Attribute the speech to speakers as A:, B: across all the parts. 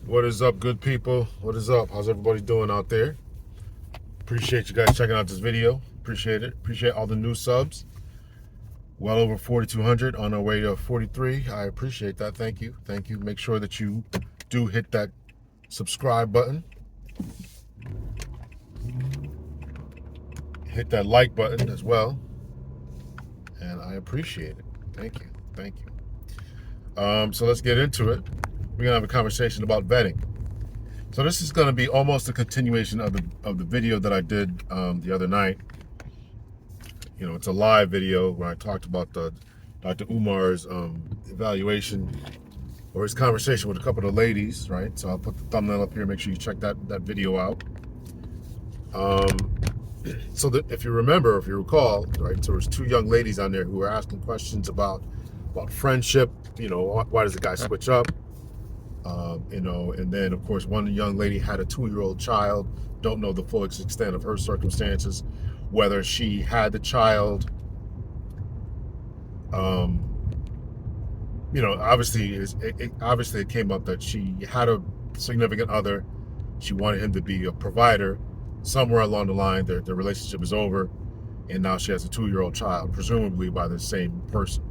A: What is up, good people? What is up? How's everybody doing out there? Appreciate you guys checking out this video. Appreciate it. Appreciate all the new subs. Well over 4,200 on our way to 43. I appreciate that. Thank you. Thank you. Make sure that you do hit that subscribe button. Hit that like button as well. And I appreciate it. Thank you. Thank you. So let's get into it. We're going to have a conversation about vetting. So this is going to be almost a continuation of the video that I did the other night. You know, it's a live video where I talked about Dr. Umar's evaluation or his conversation with a couple of the ladies, right? So I'll put the thumbnail up here. Make sure you check that video out. So that if you remember, if you recall, right? So there's two young ladies on there who were asking questions about friendship. You know, why does the guy switch up? You know, and then of course one young lady had a 2-year-old child. Don't know the full extent of her circumstances, whether she had the child. You know, obviously it came up that she had a significant other. She wanted him to be a provider. Somewhere along the line, their relationship is over, and now she has a 2-year-old child, presumably by the same person.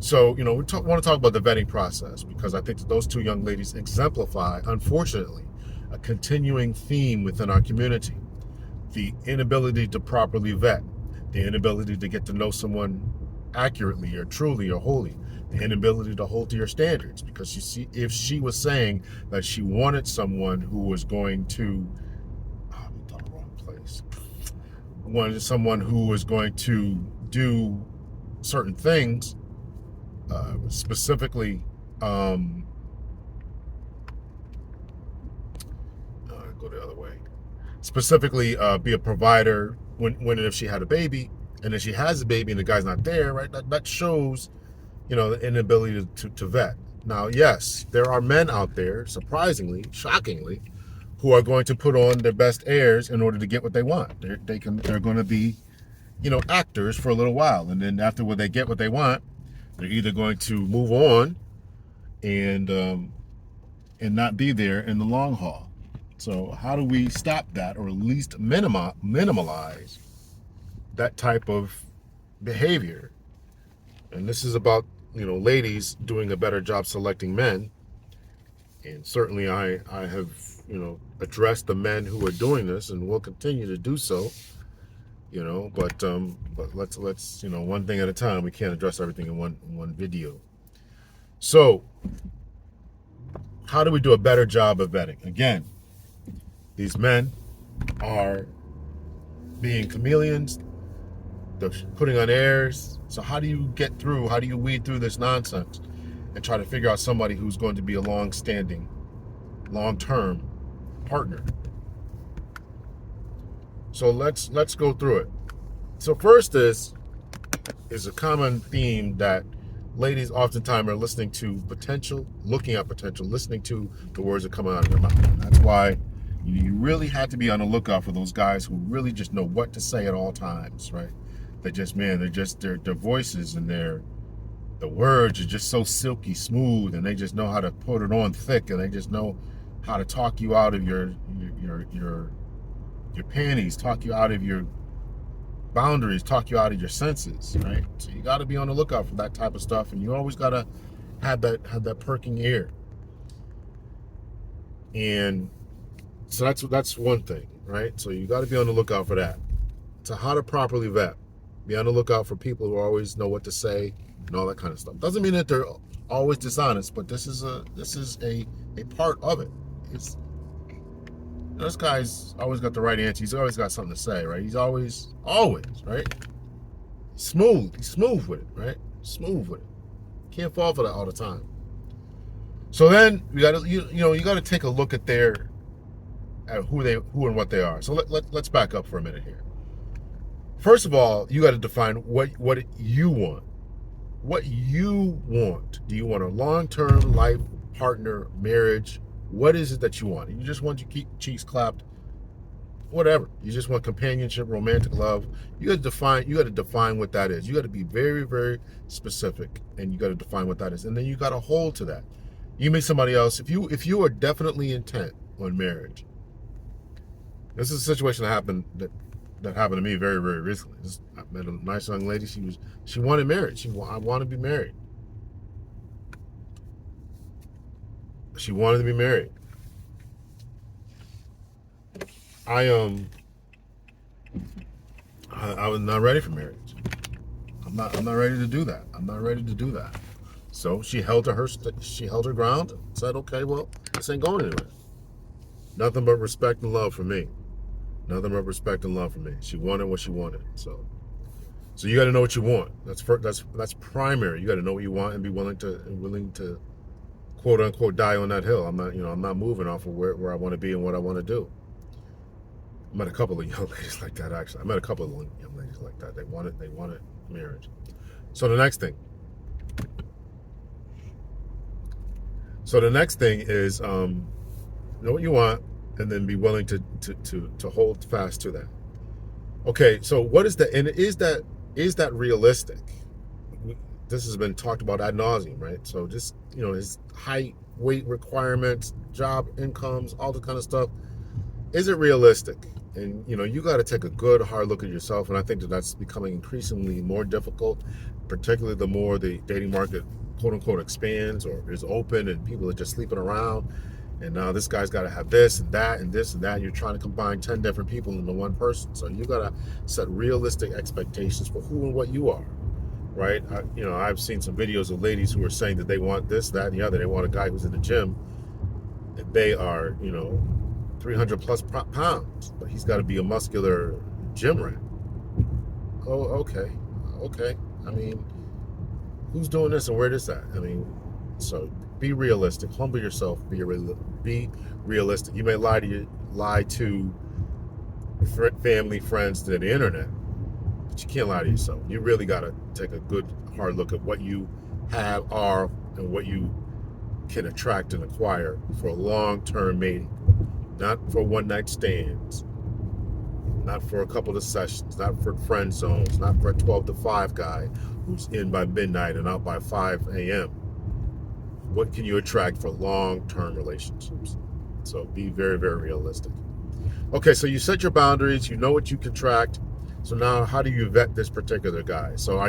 A: So, you know, we want to talk about the vetting process because I think that those two young ladies exemplify, unfortunately, a continuing theme within our community. The inability to properly vet, the inability to get to know someone accurately or truly or wholly, the inability to hold to your standards. Because you see, if she was saying that she wanted someone who was going to, I'm in the wrong place, wanted someone who was going to do certain things, specifically, go the other way. Specifically, be a provider when and if she had a baby, and if she has a baby and the guy's not there, right? That shows, you know, the inability to vet. Now, yes, there are men out there, surprisingly, shockingly, who are going to put on their best airs in order to get what they want. They're going to be, you know, actors for a little while, and then after they get what they want, they're either going to move on and not be there in the long haul. So how do we stop that, or at least minimalize that type of behavior? And this is about, you know, ladies doing a better job selecting men. And certainly I have, you know, addressed the men who are doing this and will continue to do so. You know, but let's you know, one thing at a time. We can't address everything in one video. So how do we do a better job of vetting? Again, these men are being chameleons. They're putting on airs. So how do you get through? How do you weed through this nonsense and try to figure out somebody who's going to be a long-standing, long-term partner? So let's go through it. So first is a common theme that ladies oftentimes are listening to potential, looking at potential, listening to the words that come out of their mouth. And that's why you really have to be on the lookout for those guys who really just know what to say at all times, right? They just, man, their voices and the words are just so silky smooth, and they just know how to put it on thick, and they just know how to talk you out of your panties, talk you out of your boundaries, talk you out of your senses, right? So you got to be on the lookout for that type of stuff, and you always got to have that perking ear. And so that's one thing, right? So you got to be on the lookout for that. So how to properly vet? Be on the lookout for people who always know what to say and all that kind of stuff. Doesn't mean that they're always dishonest, but this is a part of it. It's, this guy's always got the right answer. He's always got something to say, right? He's always, right? Smooth. He's smooth with it, right? Smooth with it. Can't fall for that all the time. So then you got to, you got to take a look at who and what they are. So let's back up for a minute here. First of all, you got to define what you want. What you want. Do you want a long-term life partner, marriage? What is it that you want? You just want your cheeks clapped, whatever. You just want companionship, romantic love. You got to define what that is. You got to be very, very specific, and you got to define what that is. And then you got to hold to that. You meet somebody else. If you are definitely intent on marriage, this is a situation that happened to me very, very recently. I met a nice young lady. She wanted marriage. I want to be married. She wanted to be married. I I was not ready for marriage. I'm not ready to do that. I'm not ready to do that. So she held her ground and said, okay, well, this ain't going anywhere. Nothing but respect and love for me. Nothing but respect and love for me. She wanted what she wanted. So you got to know what you want. That's primary. You got to know what you want and be willing to quote unquote die on that hill. I'm not moving off of where I want to be and what I want to do. I met a couple of young ladies like that, actually. I met a couple of young ladies like that. They wanted marriage. So the next thing is know what you want and then be willing to hold fast to that. Okay, so what is that? And is that realistic? This has been talked about ad nauseum, right? So just, his height, weight requirements, job incomes, all the kind of stuff. Is it realistic? And you got to take a good hard look at yourself, and I think that's becoming increasingly more difficult, particularly the more the dating market quote unquote expands or is open and people are just sleeping around, and now this guy's got to have this and that and this and that, and you're trying to combine 10 different people into one person. So you got to set realistic expectations for who and what you are, right? I've seen some videos of ladies who are saying that they want this, that, and the other. They want a guy who's in the gym, and they are 300 plus pounds, but he's got to be a muscular gym rat. Oh, okay. I mean, who's doing this and where is that? I mean, so be realistic. Humble yourself. Be realistic. You may lie to family, friends, to the internet, but you can't lie to yourself. You really got to take a good hard look at what you are and what you can attract and acquire for long-term mating. Not for one-night stands, not for a couple of sessions, not for friend zones, not for a 12 to 5 guy who's in by midnight and out by 5 a.m. What can you attract for long-term relationships? So be very, very realistic. Okay, so you set your boundaries, you know what you can attract. So now how do you vet this particular guy? So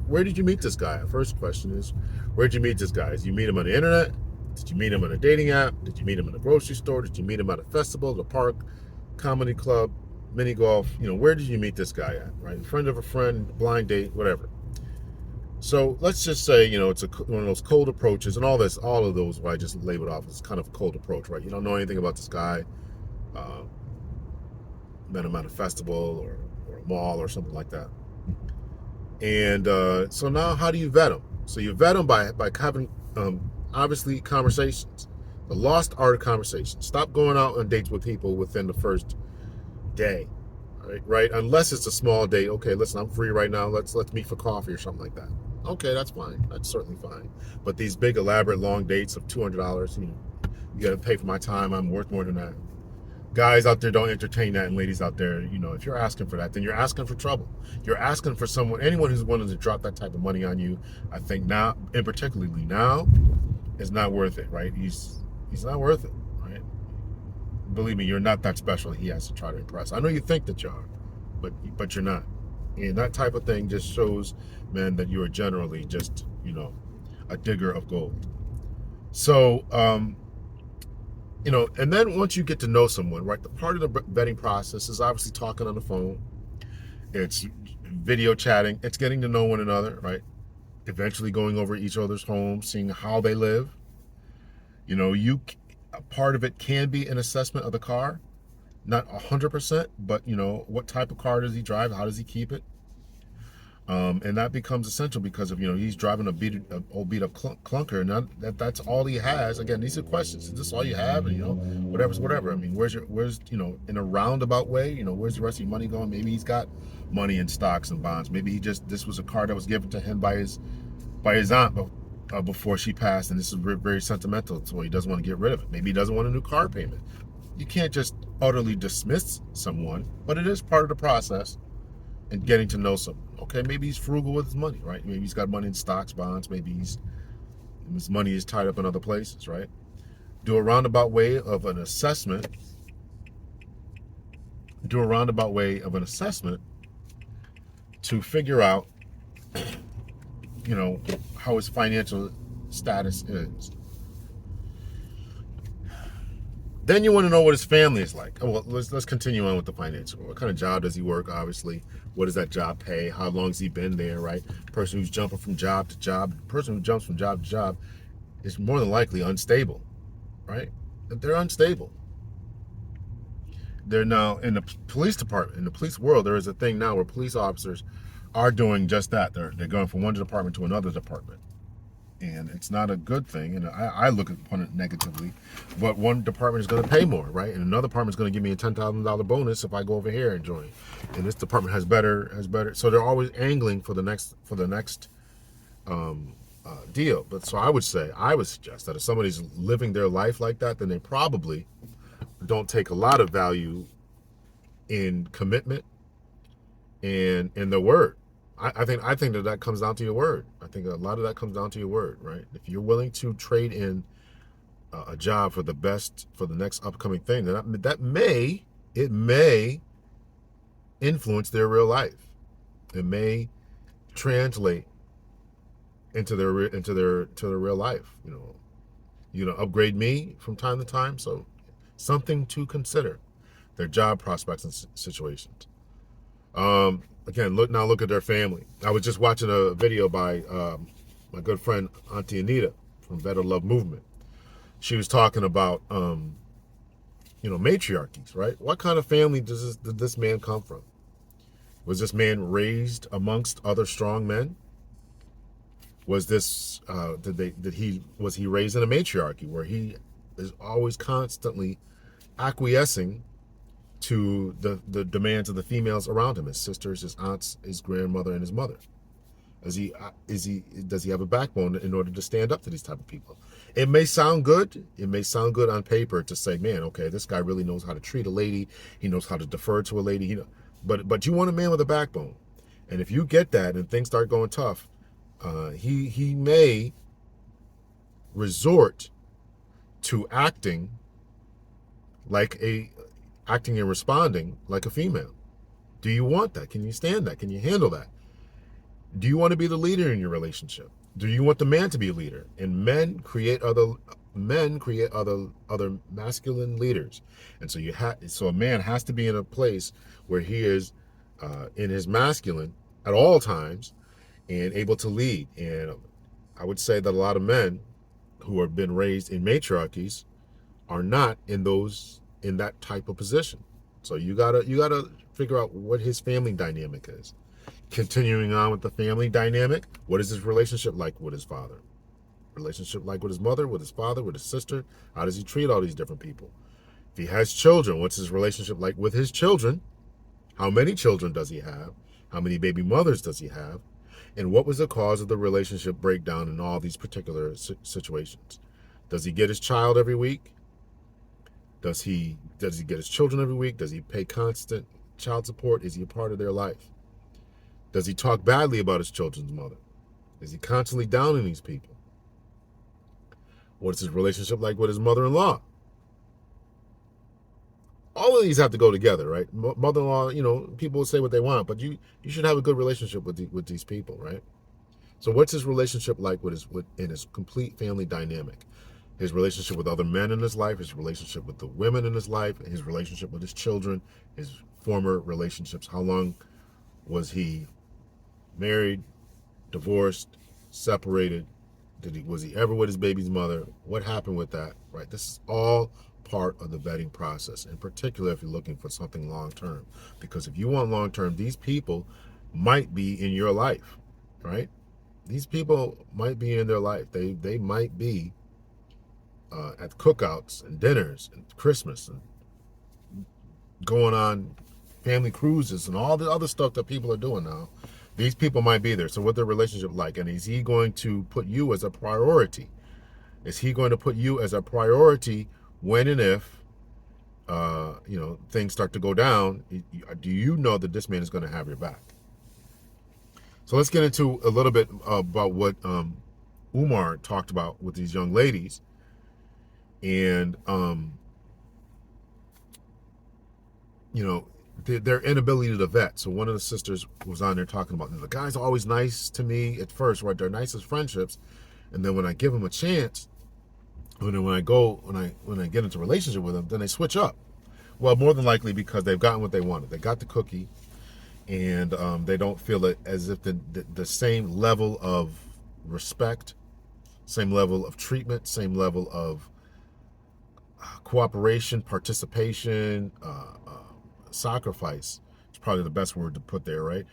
A: where did you meet this guy? First question is, where did you meet this guy? Did you meet him on the internet? Did you meet him on a dating app? Did you meet him in a grocery store? Did you meet him at a festival, the park, comedy club, mini golf? Where did you meet this guy at, right? Friend of a friend, blind date, whatever. So let's just say, it's one of those cold approaches, and all of those, what I just labeled off as kind of a cold approach, right? You don't know anything about this guy. Met him at a festival or a mall or something like that. And so now how do you vet him? So you vet him by having obviously conversations, the lost art of conversation. Stop going out on dates with people within the first day, right? Unless it's a small date. Okay, listen, I'm free right now. Let's meet for coffee or something like that. Okay, that's fine. That's certainly fine. But these big, elaborate, long dates of $200, you got to pay for my time. I'm worth more than that. Guys out there, don't entertain that, and ladies out there, if you're asking for that, then you're asking for trouble. You're asking for anyone who's willing to drop that type of money on you. I think now, and particularly now, is not worth it, right? He's not worth it, right? Believe me, you're not that special. He has to try to impress. I know you think that you are, but you're not. And that type of thing just shows, man, that you are generally just, a digger of gold. So, and then once you get to know someone, right, the part of the vetting process is obviously talking on the phone. It's video chatting. It's getting to know one another, right? Eventually going over each other's homes, seeing how they live. A part of it can be an assessment of the car, not 100%, but what type of car does he drive? How does he keep it? And that becomes essential because of he's driving a old beat up clunker, and that's all he has. Again, these are questions. Is this all you have? And whatever's whatever. I mean, where's in a roundabout way? Where's the rest of your money going? Maybe he's got money in stocks and bonds. Maybe this was a car that was given to him by his aunt before she passed, and this is very sentimental, so he doesn't want to get rid of it. Maybe he doesn't want a new car payment. You can't just utterly dismiss someone, but it is part of the process and getting to know someone. Okay, maybe he's frugal with his money, right? Maybe he's got money in stocks, bonds. Maybe he's His money is tied up in other places, right? Do a roundabout way of an assessment. Do a roundabout way of an assessment to figure out, you know, how his financial status is. Then you want to know what his family is like. Oh, well, let's continue on with the financial. What kind of job does he work? Obviously, what does that job pay? How long has he been there? Right, person who's jumping from job to job, person who jumps from job to job, is more than likely unstable. Right, they're unstable. They're now in the police department, in the police world. There is a thing now where police officers are doing just that. They're going from one department to another department, and it's not a good thing. And I look upon it negatively. But one department is going to pay more, right? And another department is going to give me a $10,000 bonus if I go over here and join. And this department has better. So they're always angling for the next deal. But so I would suggest that if somebody's living their life like that, then they probably don't take a lot of value in commitment and in the word. I think that comes down to your word. I think a lot of that comes down to your word, right? If you're willing to trade in a job for the best for the next upcoming thing, then it may influence their real life. It may translate into their real life. Upgrade me from time to time. So something to consider. Their job prospects and situations. Again, look at their family. I was just watching a video by my good friend Auntie Anita from Better Love Movement. She was talking about matriarchies, right? What kind of family did this man come from? Was this man raised amongst other strong men? Was this was he raised in a matriarchy where he is always constantly acquiescing to the demands of the females around him, his sisters, his aunts, his grandmother, and his mother? Does he have a backbone in order to stand up to these type of people? It may sound good. It may sound good on paper to say, man, okay, this guy really knows how to treat a lady. He knows how to defer to a lady. But you want a man with a backbone. And if you get that and things start going tough, he may resort to acting and responding like a female. Do you want that? Can you stand that? Can you handle that? Do you want to be the leader in your relationship? Do you want the man to be a leader? And men create other masculine leaders. And so a man has to be in a place where he is in his masculine at all times and able to lead. And I would say that a lot of men who have been raised in matriarchies are not in that type of position. So you gotta figure out what his family dynamic is. Continuing on with the family dynamic, what is his relationship like with his father? Relationship like with his mother, with his father, with his sister? How does he treat all these different people? If he has children, what's his relationship like with his children? How many children does he have? How many baby mothers does he have? And what was the cause of the relationship breakdown in all these particular situations? Does he get his child every week? Does he get his children every week? Does he pay constant child support? Is he a part of their life? Does he talk badly about his children's mother? Is he constantly downing these people? What is his relationship like with his mother-in-law? All of these have to go together, right? Mother-in-law, people will say what they want, but you should have a good relationship with these people, right? So what's his relationship like in his complete family dynamic? His relationship with other men in his life, his relationship with the women in his life, his relationship with his children, his former relationships. How long was he married, divorced, separated? Was he ever with his baby's mother? What happened with that? Right? This is all part of the vetting process, in particular if you're looking for something long-term. Because if you want long-term, these people might be in your life, right? These people might be in their life. They might be at cookouts and dinners and Christmas and going on family cruises and all the other stuff that people are doing now. These people might be there. So what's their relationship like? And is he going to put you as a priority? Is he going to put you as a priority when and if things start to go down? Do you know that this man is going to have your back? So let's get into a little bit about what Umar talked about with these young ladies, and you know, their inability to vet. So one of the sisters was on there talking about, the guy's always nice to me at first, right? They're nicest friendships, and then when I give them a chance, when I get into a relationship with them, then they switch up. Well, more than likely because they've gotten what they wanted. They got the cookie, and they don't feel it as if the same level of respect, same level of treatment, same level of cooperation, participation, sacrifice. It's probably the best word to put there, right?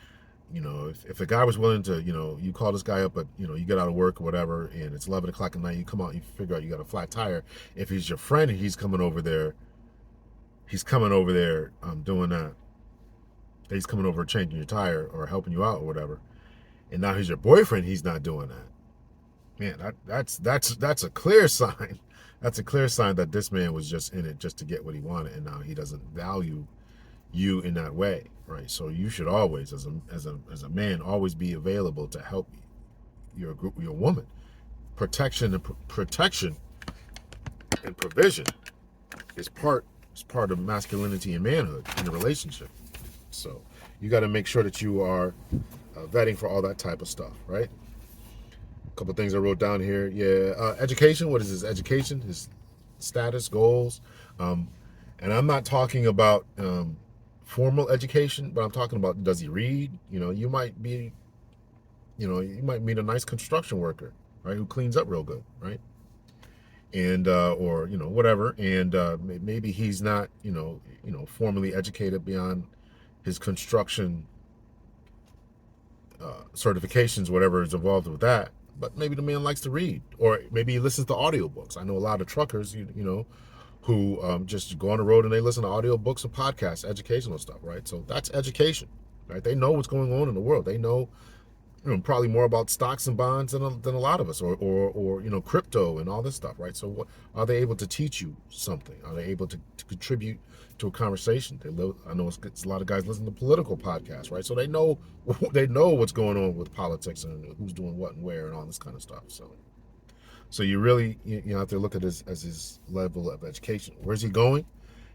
A: If a guy was willing to, you call this guy up, but you get out of work or whatever, and it's 11 o'clock at night, you come out, you figure out you got a flat tire. If he's your friend and he's coming over there doing that. He's coming over changing your tire or helping you out or whatever. And now he's your boyfriend, he's not doing that. Man, that's a clear sign. That's a clear sign that this man was just in it just to get what he wanted, and now he doesn't value you in that way, right? So you should always, as a man, always be available to help your woman. Protection and provision is part of masculinity and manhood in a relationship. So you got to make sure that you are vetting for all that type of stuff, right? A couple things I wrote down here. Yeah, education. What is his education? His status, goals, and I'm not talking about formal education, but I'm talking about, does he read? You might meet a nice construction worker, right, who cleans up real good, right? And or whatever, and maybe he's not formally educated beyond his construction certifications, whatever is involved with that. But maybe the man likes to read, or maybe he listens to audiobooks. I know a lot of truckers, who just go on the road and they listen to audiobooks and podcasts, educational stuff, right? So that's education, right? They know what's going on in the world. They know, probably more about stocks and bonds than a lot of us, or crypto and all this stuff, right? So are they able to teach you something? Are they able to contribute to a conversation? I know it's a lot of guys listen to political podcasts, right? So they know what's going on with politics and who's doing what and where and all this kind of stuff. So you really have to look at this as his level of education. Where's he going?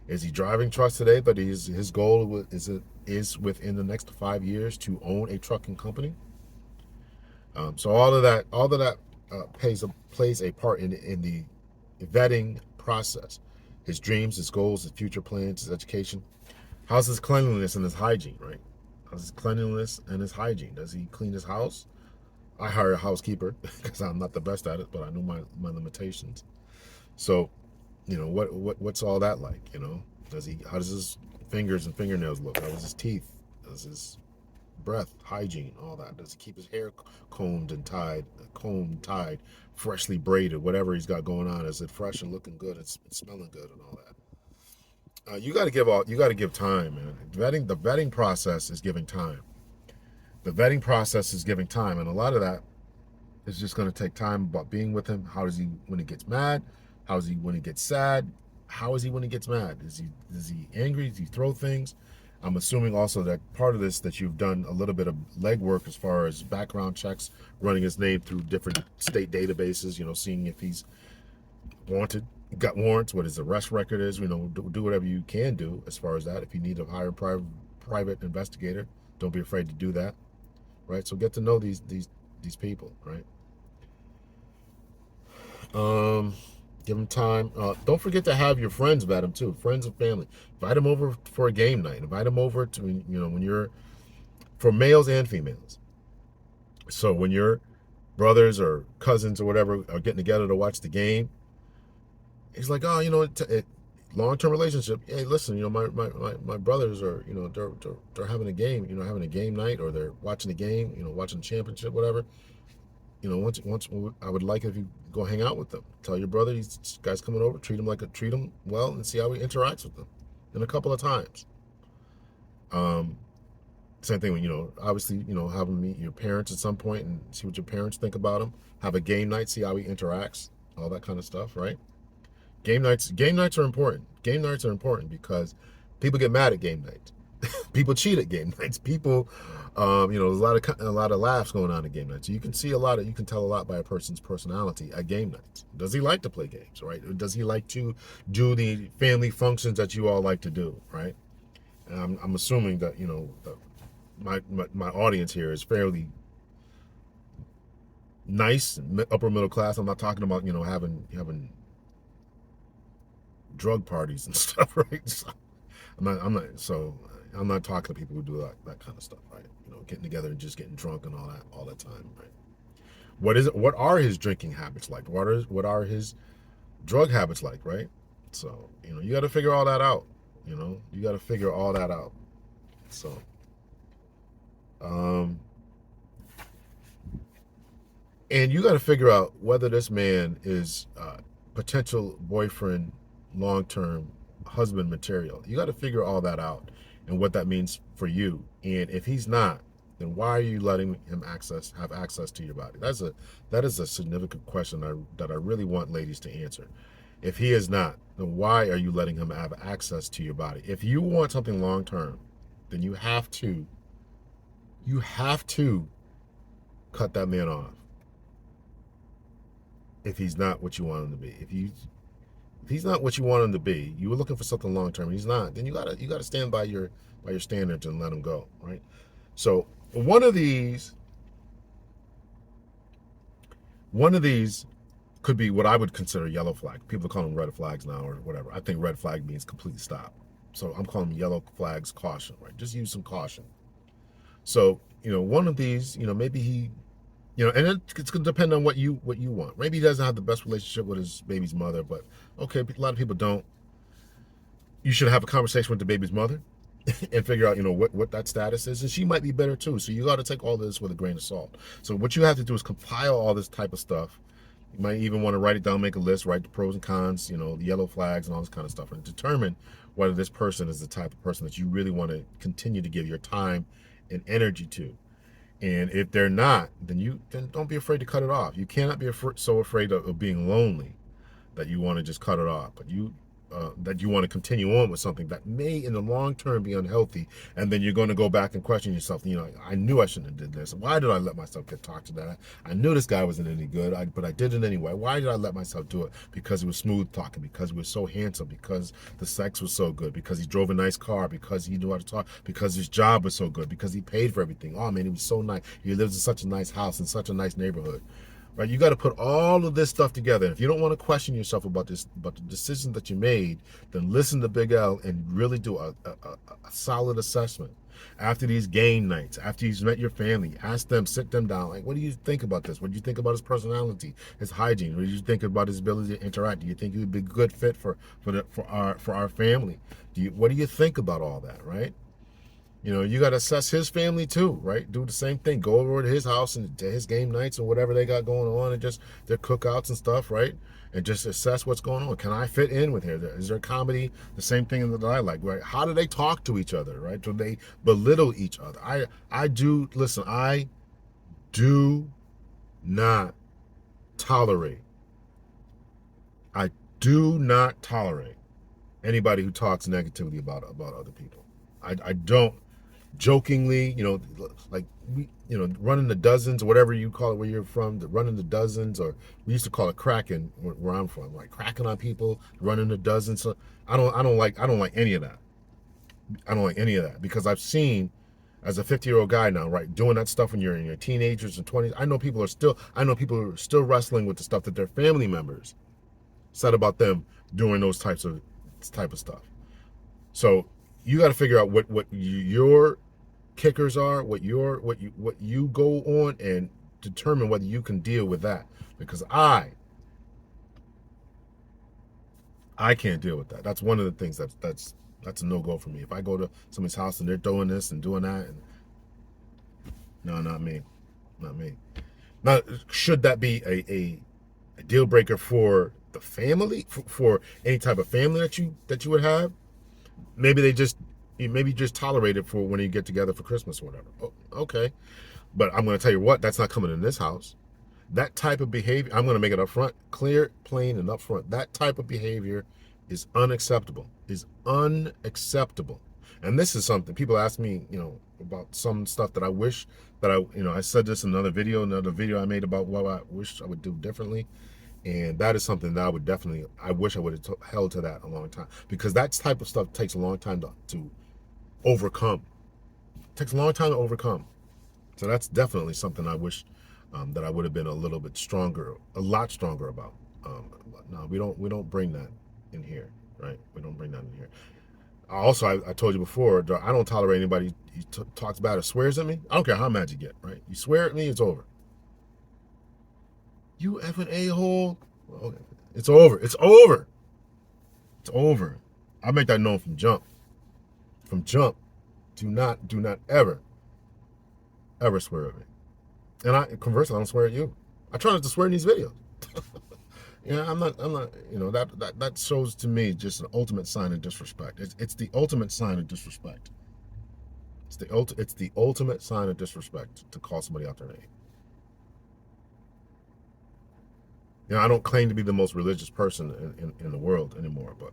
A: Is he driving trucks today? But his goal is within the next 5 years to own a trucking company. So all of that plays a part in the vetting process. His dreams, his goals, his future plans, his education. How's his cleanliness and his hygiene, right? How's his cleanliness and his hygiene? Does he clean his house? I hire a housekeeper because I'm not the best at it, but I know my limitations. So, what's all that like? How does his fingers and fingernails look? How does his teeth? Does his breath, hygiene, all that? Does he keep his hair combed, tied, freshly braided, whatever he's got going on? Is it fresh and looking good and smelling good and all that? You got to give time, man. The vetting process is giving time. And a lot of that is just going to take time about being with him. How is he when he gets mad? How is he when he gets sad? How is he when he gets mad? Is he angry? Does he throw things? I'm assuming also that part of this, that you've done a little bit of legwork as far as background checks, running his name through different state databases, seeing if he's wanted, got warrants, what his arrest record is, do whatever you can do as far as that. If you need to hire a private investigator, don't be afraid to do that, right? So get to know these people, right? Give them time. Don't forget to have your friends vet them too. Friends and family. Invite them over for a game night. Invite them over to, when you're, for males and females. So when your brothers or cousins or whatever are getting together to watch the game, it's like, oh, long-term relationship. Hey, listen, my brothers are, they're having a game, having a game night, or they're watching a game, watching the championship, whatever. Once I would like if you go hang out with them. Tell your brother, this guy's coming over, treat him well, and see how he interacts with them. And a couple of times. Same thing when, obviously, have him meet your parents at some point and see what your parents think about him. Have a game night, see how he interacts, all that kind of stuff, right? Game nights are important. Game nights are important because people get mad at game nights. People cheat at game nights. People, there's a lot of laughs going on at game nights. You can see a lot of, you can tell a lot by a person's personality at game nights. Does he like to play games, right? Does he like to do the family functions that you all like to do, right? And I'm assuming that my audience here is fairly nice, upper middle class. I'm not talking about having drug parties and stuff, right? So I'm not talking to people who do that kind of stuff, right? Getting together and just getting drunk and all that time, right? What are his drinking habits like? What are his drug habits like, right? So, you got to figure all that out. You got to figure all that out. So, and you got to figure out whether this man is potential boyfriend, long-term husband material. You got to figure all that out and what that means for you. And if he's not, then why are you letting him have access to your body? That is a significant question that I really want ladies to answer. If he is not, then why are you letting him have access to your body? If you want something long term, then you have to cut that man off. If he's not what you want him to be, if he's not what you want him to be, you were looking for something long term. He's not. Then you gotta stand by your standards and let him go, right? So one of these could be what I would consider yellow flag. People call them red flags now or whatever. I think red flag means complete stop. So I'm calling them yellow flags, caution, right? Just use some caution. So one of these, maybe he. And it's going to depend on what you want. Maybe he doesn't have the best relationship with his baby's mother, but okay, a lot of people don't. You should have a conversation with the baby's mother and figure out, what that status is. And she might be better too. So you got to take all this with a grain of salt. So what you have to do is compile all this type of stuff. You might even want to write it down, make a list, write the pros and cons, the yellow flags and all this kind of stuff, and determine whether this person is the type of person that you really want to continue to give your time and energy to. And if they're not, then don't be afraid to cut it off. You cannot be so afraid of being lonely that you want to just cut it off. But that you want to continue on with something that may in the long term be unhealthy, and then you're going to go back and question yourself. I knew I shouldn't have did this. Why did I let myself get talked to that? I knew this guy wasn't any good, but I did it anyway. Why did I let myself do it? Because he was smooth talking, because he was so handsome, because the sex was so good, because he drove a nice car, because he knew how to talk, because his job was so good, because he paid for everything. Oh man, he was so nice. He lives in such a nice house in such a nice neighborhood. Right, you got to put all of this stuff together. If you don't want to question yourself about the decision that you made, then listen to Big L and really do a solid assessment. After these game nights, after you've met your family, ask them, sit them down. Like, what do you think about this? What do you think about his personality, his hygiene? What do you think about his ability to interact? Do you think he would be a good fit for our family? What do you think about all that? Right? You got to assess his family too, right? Do the same thing. Go over to his house and to his game nights or whatever they got going on, and just their cookouts and stuff, right? And just assess what's going on. Can I fit in with here? Is there comedy? The same thing that I like, right? How do they talk to each other, right? Do they belittle each other? I do not tolerate. I do not tolerate anybody who talks negatively about other people. I don't. Jokingly, like running the dozens or whatever you call it where you're from, the running the dozens, or we used to call it cracking where I'm from, like cracking on people, running the dozens. So I don't like any of that. I don't like any of that because I've seen as a 50-year-old guy now, right, doing that stuff when you're in your teenagers and 20s. I know people are still wrestling with the stuff that their family members said about them doing those type of stuff. So you got to figure out what your kickers are, what you go on, and determine whether you can deal with that. Because I can't deal with that. That's one of the things that's a no-go for me. If I go to somebody's house and they're doing this and doing that, and no, not me. Now, should that be a deal breaker for the family, for any type of family that you would have? Maybe just tolerate it for when you get together for Christmas or whatever. Oh, okay. But I'm going to tell you what, that's not coming in this house. That type of behavior, I'm going to make it up front, clear, plain, and up front. That type of behavior is unacceptable. And this is something people ask me, about some stuff that I wish that I said this in another video I made about what I wish I would do differently. And that is something that I wish I would have held to that a long time, because that type of stuff takes a long time to overcome. It takes a long time to overcome. So that's definitely something I wish that I would have been a little bit stronger, a lot stronger about. No, we don't bring that in here, right? We don't bring that in here. Also, I told you before, I don't tolerate anybody who talks bad or swears at me. I don't care how mad you get, right? You swear at me, it's over. You effing a-hole. Well, it's over. It's over. It's over. I make that known from jump. From jump. Do not ever swear at me. And conversely, I don't swear at you. I try not to swear in these videos. I'm not, that shows to me just an ultimate sign of disrespect. It's the ultimate sign of disrespect. It's the ultimate sign of disrespect to call somebody out their name. I don't claim to be the most religious person in the world anymore, but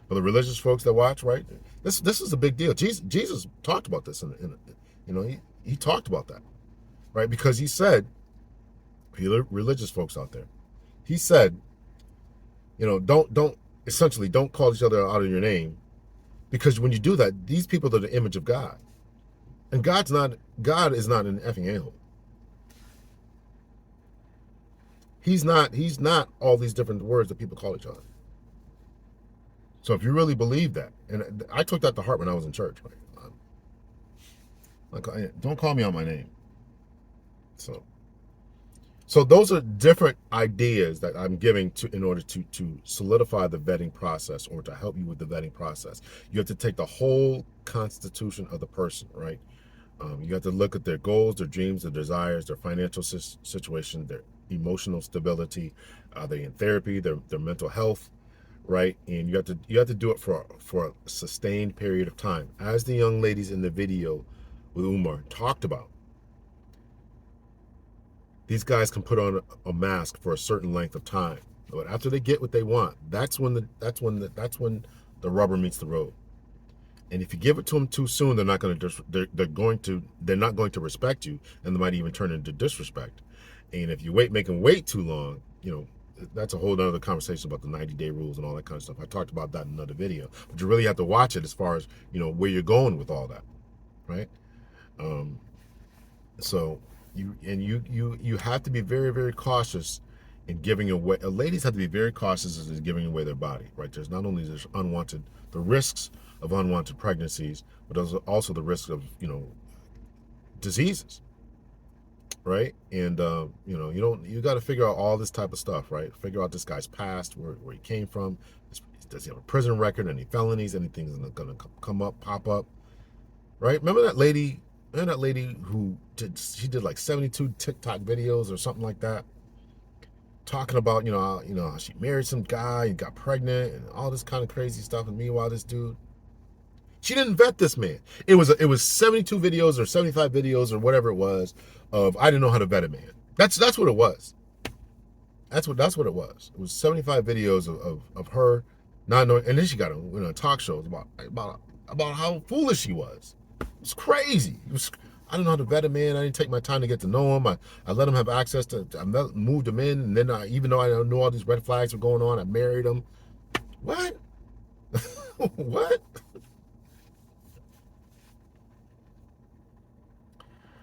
A: for the religious folks that watch, right? This is a big deal. Jesus talked about this he talked about that, right? Because he said, religious folks out there, he said, don't call each other out of your name, because when you do that, these people are the image of God, and God is not an effing a-hole. He's not all these different words that people call each other. So if you really believe that, and I took that to heart when I was in church, right? Don't call me out my name. So those are different ideas that I'm giving in order to solidify the vetting process, or to help you with the vetting process. You have to take the whole constitution of the person, right? You have to look at their goals, their dreams, their desires, their financial situation, their emotional stability, they're in therapy, their mental health, right? And you have to do it for a sustained period of time, as the young ladies in the video with Umar talked about. These guys can put on a mask for a certain length of time, but after they get what they want, that's when the rubber meets the road. And if you give it to them too soon, they're not going to respect you, and they might even turn into disrespect. And if you make them wait too long, that's a whole other conversation about the 90-day rules and all that kind of stuff. I talked about that in another video, but you really have to watch it as far as where you're going with all that, right? So you have to be very, very cautious in giving away. Ladies have to be very cautious in giving away their body, right? There's not only the risks of unwanted pregnancies, but there's also the risk of diseases, right? And you got to figure out all this type of stuff, right? Figure out this guy's past, where he came from. Does he have a prison record? Any felonies? Anything that's going to pop up, right? Remember that lady who did like 72 TikTok videos or something like that, talking about how she married some guy and got pregnant and all this kind of crazy stuff. And meanwhile, this dude, she didn't vet this man. It was 72 videos or 75 videos or whatever it was of, I didn't know how to vet a man. That's what it was. That's what it was. It was 75 videos of her not knowing, and then she got a talk shows about how foolish she was. It's crazy. I didn't know how to vet a man. I didn't take my time to get to know him. I let him have access to. I moved him in, and then even though I knew all these red flags were going on, I married him. What? What?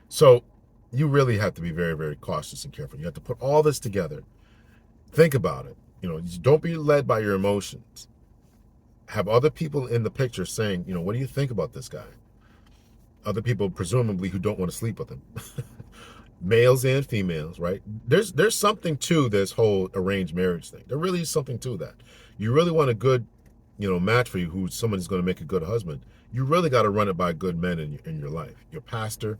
A: So you really have to be very, very cautious and careful. You have to put all this together. Think about it. Don't be led by your emotions. Have other people in the picture saying, what do you think about this guy? Other people, presumably, who don't want to sleep with him. Males and females, right? There's something to this whole arranged marriage thing. There really is something to that. You really want a good, match for you, who's someone who's going to make a good husband. You really got to run it by good men in your life. Your pastor,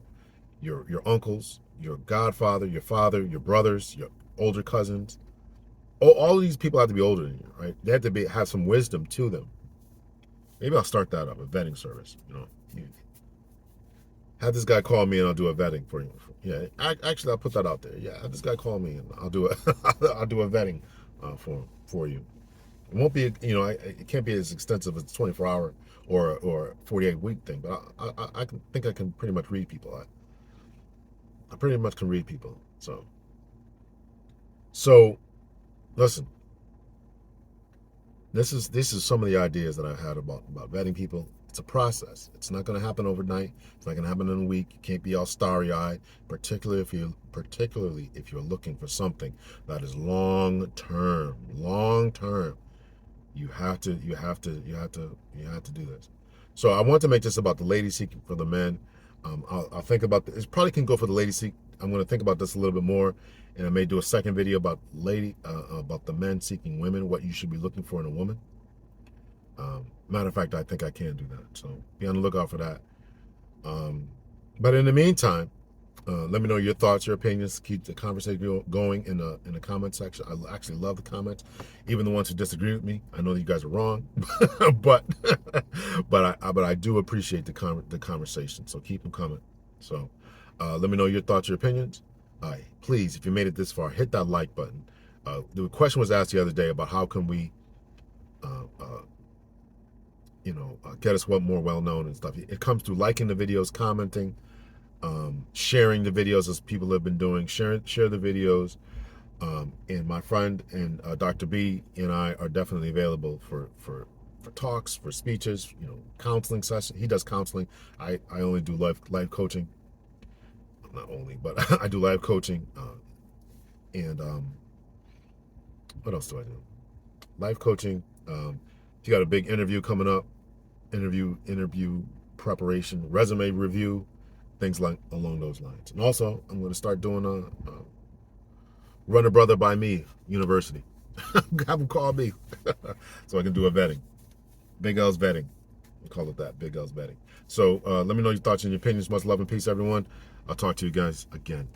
A: your uncles, your godfather, your father, your brothers, your older cousins. All of these people have to be older than you, right? They have to have some wisdom to them. Maybe I'll start that up, a vetting service. Have this guy call me and I'll do a vetting for you. Yeah, actually, I'll put that out there. Yeah, have this guy call me and I'll do a I'll do a vetting for you. It won't be, it can't be as extensive as a 24-hour or 48-week thing. But I think I can pretty much read people. I pretty much can read people. So listen, this is some of the ideas that I've had about vetting people. It's a process. It's not going to happen overnight. It's not going to happen in a week. You can't be all starry-eyed, particularly if you're looking for something that is long term. Long term. You have to do this. So I want to make this about the lady seeking for the men. I'll think about this. It probably can go for the lady seek. I'm going to think about this a little bit more, and I may do a second video about the men seeking women, what you should be looking for in a woman. Matter of fact, I think I can do that. So be on the lookout for that. But in the meantime, let me know your thoughts, your opinions. Keep the conversation going in the comment section. I actually love the comments, even the ones who disagree with me. I know that you guys are wrong, but I do appreciate the conversation. So keep them coming. So let me know your thoughts, your opinions. Please, if you made it this far, hit that like button. The question was asked the other day about how can we, get us more well known and stuff. It comes through liking the videos, commenting. Sharing the videos as people have been doing. Share the videos. And my friend and Dr. B and I are definitely available for talks, for speeches, counseling sessions. He does counseling. I only do life coaching. Not only, but I do live coaching. And what else do I do? Life coaching. If you got a big interview coming up, interview preparation, resume review, things along those lines. And also, I'm going to start doing a Run a Brother by Me University. Have them call me so I can do a vetting. Big L's vetting. We call it that, Big L's vetting. So let me know your thoughts and your opinions. Much love and peace, everyone. I'll talk to you guys again.